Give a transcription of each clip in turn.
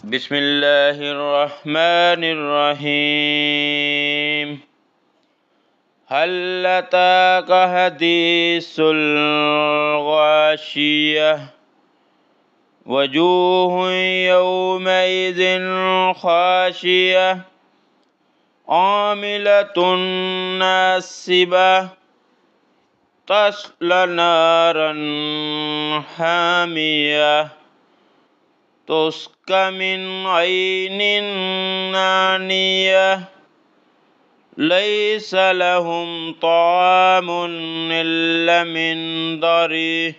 بسم الله الرحمن الرحيم. هل أتاك حديث الغاشية وجوه يومئذ خاشية عاملة ناصبة تصلى نارا حامية تسقى من عين آنية ليس لهم طعام إلا من ضريع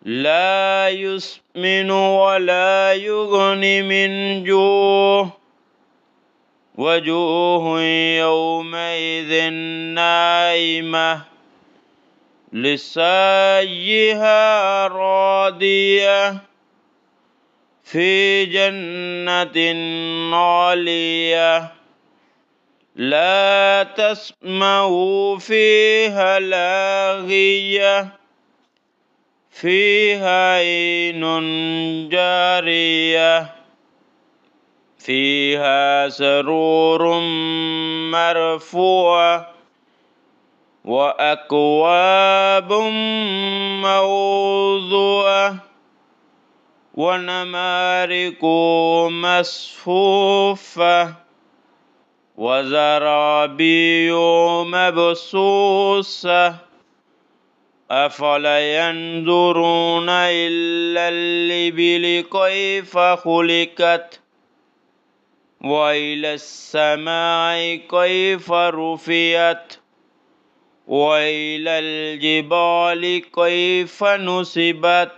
لا يسمن ولا يغني من جوع وجوه يومئذ ناعمة لسعيها راضية في جنة عالية لا تسمع فيها لاغية فيها عين جارية فيها سرور مرفوعة وأكواب موضوعة ونمارق مصفوفة وزرابي مبثوثة أفلا ينظرون إلى الإبل كيف خلقت وإلى السماء كيف رفعت وإلى الجبال كيف نصبت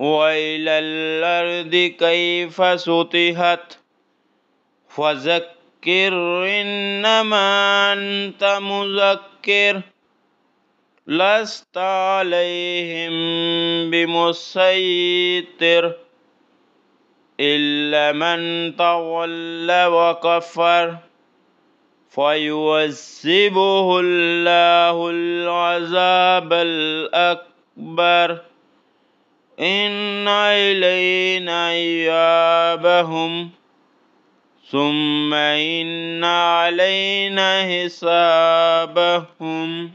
وإلى الأرض كيف سطحت فذكر إنما أنت مذكر لست عليهم بمسيطر إلا من تولى وكفر فيعذبه الله العذاب الأكبر إن إلينا إيابهم ثم إن علينا حسابهم.